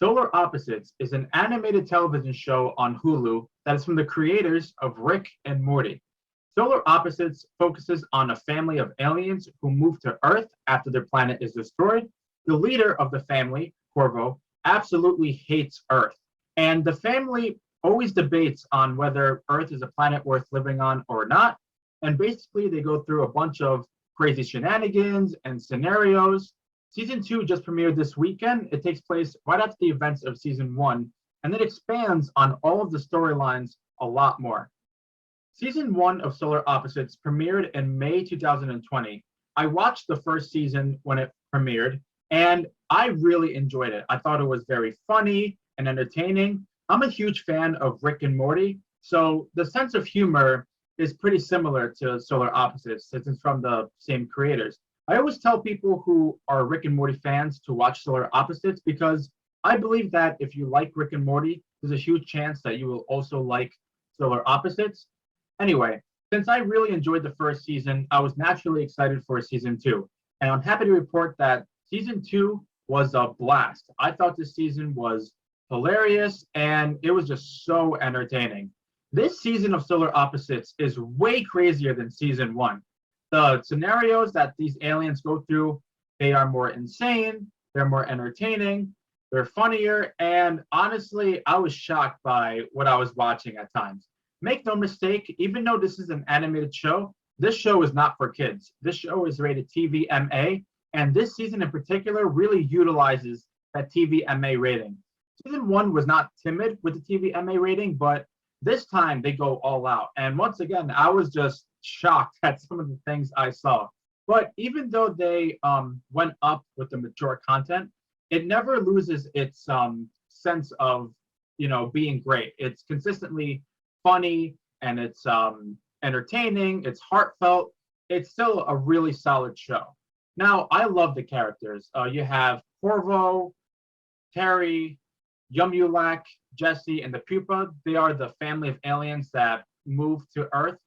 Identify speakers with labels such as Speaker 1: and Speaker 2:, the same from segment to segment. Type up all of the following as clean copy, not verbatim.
Speaker 1: Solar Opposites is an animated television show on Hulu that is from the creators of Rick and Morty. Solar Opposites focuses on a family of aliens who move to Earth after their planet is destroyed. The leader of the family, Corvo, absolutely hates Earth, and the family always debates on whether Earth is a planet worth living on or not. And basically, they go through a bunch of crazy shenanigans and scenarios. Season two just premiered this weekend. It takes place right after the events of season one, and it expands on all of the storylines a lot more. Season one of Solar Opposites premiered in May 2020. I watched the first season when it premiered, and I really enjoyed it. I thought it was very funny and entertaining. I'm a huge fan of Rick and Morty, so the sense of humor is pretty similar to Solar Opposites since it's from the same creators. I always tell people who are Rick and Morty fans to watch Solar Opposites because I believe that if you like Rick and Morty, there's a huge chance that you will also like Solar Opposites. Anyway, since I really enjoyed the first season, I was naturally excited for season two. And I'm happy to report that season two was a blast. I thought this season was hilarious and it was just so entertaining. This season of Solar Opposites is way crazier than season one. The scenarios that these aliens go through, they are more insane, they're more entertaining, they're funnier, and honestly, I was shocked by what I was watching at times. Make no mistake, even though this is an animated show, this show is not for kids. This show is rated TVMA, and this season in particular really utilizes that TVMA rating. Season one was not timid with the TVMA rating, but this time they go all out. And once again, I was just shocked at some of the things I saw. But even though they went up with the mature content, it never loses its sense of being great. It's consistently funny and it's entertaining. It's heartfelt. It's still a really solid show. Now, I love the characters. You have Corvo, Terry, Yumulak, Jesse, and the Pupa. They are the family of aliens that move to Earth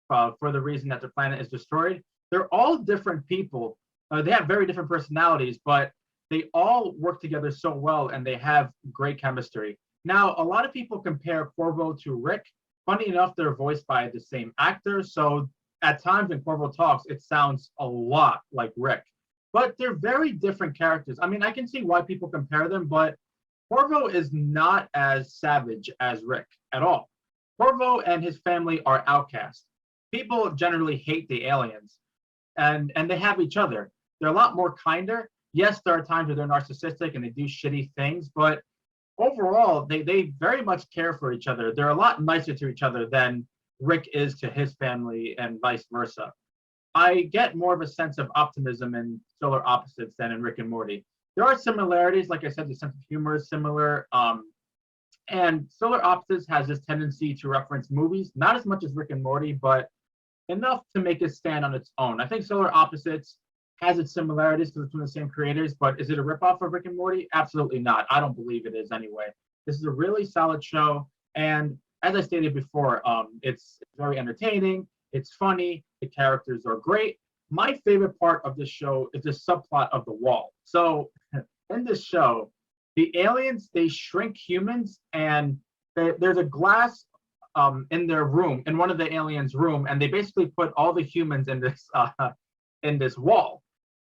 Speaker 1: for the reason that their planet is destroyed. They're all different people. They have very different personalities, but they all work together so well and they have great chemistry. Now, a lot of people compare Corvo to Rick. Funny enough, they're voiced by the same actor, so at times when Corvo talks, it sounds a lot like Rick. But they're very different characters. I mean, I can see why people compare them, but Corvo is not as savage as Rick at all. Corvo and his family are outcasts. People generally hate the aliens, and they have each other. They're a lot more kinder. Yes, there are times where they're narcissistic and they do shitty things, but overall, they very much care for each other. They're a lot nicer to each other than Rick is to his family and vice versa. I get more of a sense of optimism in Solar Opposites than in Rick and Morty. There are similarities, like I said, the sense of humor is similar. And Solar Opposites has this tendency to reference movies, not as much as Rick and Morty, but enough to make it stand on its own. I think Solar Opposites has its similarities because it's from the same creators, but is it a ripoff of Rick and Morty? Absolutely not. I don't believe it is anyway. This is a really solid show, and as I stated before, it's very entertaining, it's funny, the characters are great. My favorite part of this show is the subplot of the wall. So in this show, the aliens, they shrink humans, and there's a glass in their room, in one of the aliens' room, and they basically put all the humans in this wall.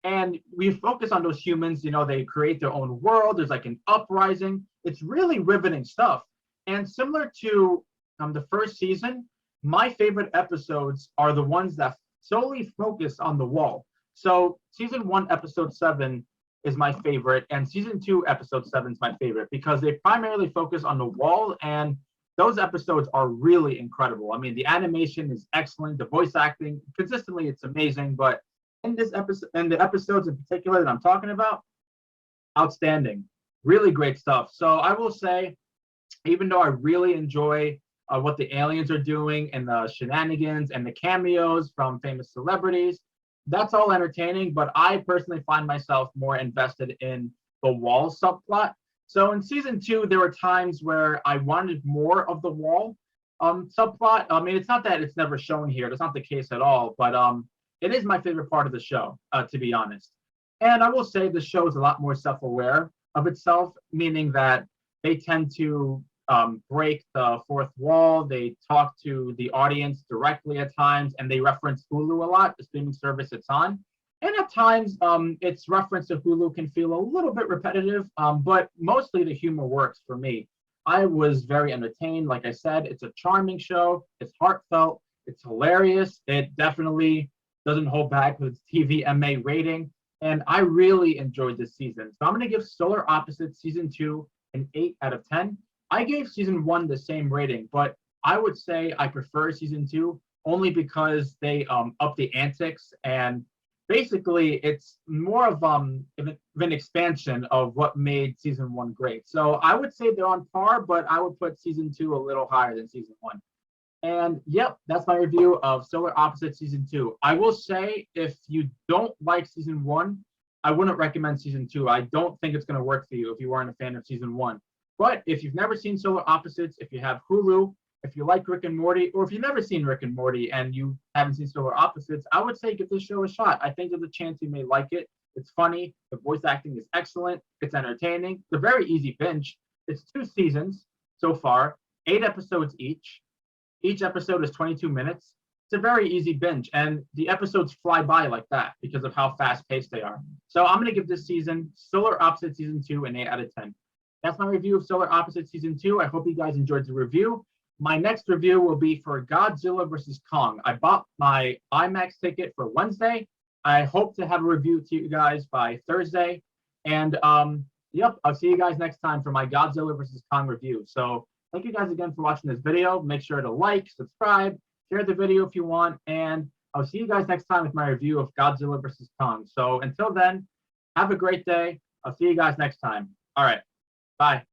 Speaker 1: And we focus on those humans, they create their own world. There's like an uprising. It's really riveting stuff. And similar to the first season, my favorite episodes are the ones that solely focus on the wall. So season one, episode 7 is my favorite, and season 2, episode 7 is my favorite because they primarily focus on the wall, and those episodes are really incredible. I mean, the animation is excellent, the voice acting, consistently, it's amazing, but in this episode, and the episodes in particular that I'm talking about, outstanding, really great stuff. So I will say, even though I really enjoy what the aliens are doing and the shenanigans and the cameos from famous celebrities, that's all entertaining, but I personally find myself more invested in the wall subplot. So in season 2, there were times where I wanted more of the wall subplot. I mean, it's not that it's never shown here. That's not the case at all, but it is my favorite part of the show, to be honest. And I will say the show is a lot more self-aware. of itself, meaning that they tend to break the fourth wall. They talk to the audience directly at times, and they reference Hulu a lot, the streaming service it's on. And at times, its reference to Hulu can feel a little bit repetitive, but mostly the humor works for me. I was very entertained. Like I said, it's a charming show. It's heartfelt. It's hilarious. It definitely doesn't hold back with its TVMA rating. And I really enjoyed this season. So I'm going to give Solar Opposites Season 2 an 8 out of 10. I gave Season 1 the same rating, but I would say I prefer Season 2 only because they up the antics, and basically it's more of an expansion of what made Season 1 great. So I would say they're on par, but I would put Season 2 a little higher than Season 1. And yep, that's my review of Solar Opposites Season 2. I will say, if you don't like Season 1, I wouldn't recommend Season 2. I don't think it's going to work for you if you aren't a fan of Season 1. But if you've never seen Solar Opposites, if you have Hulu, if you like Rick and Morty, or if you've never seen Rick and Morty and you haven't seen Solar Opposites, I would say give this show a shot. I think there's a chance you may like it. It's funny. The voice acting is excellent. It's entertaining. It's a very easy binge. It's 2 seasons so far, 8 episodes each. Each episode is 22 minutes. It's a very easy binge, and the episodes fly by like that because of how fast-paced they are. So I'm going to give this season, Solar Opposites Season 2, an 8 out of 10. That's my review of Solar Opposites Season 2. I hope you guys enjoyed the review. My next review will be for Godzilla vs. Kong. I bought my IMAX ticket for Wednesday. I hope to have a review to you guys by Thursday. And yep, I'll see you guys next time for my Godzilla vs. Kong review. So thank you guys again for watching this video. Make sure to like, subscribe, share the video if you want, and I'll see you guys next time with my review of Godzilla vs. Kong. So until then, have a great day. I'll see you guys next time. All right, bye.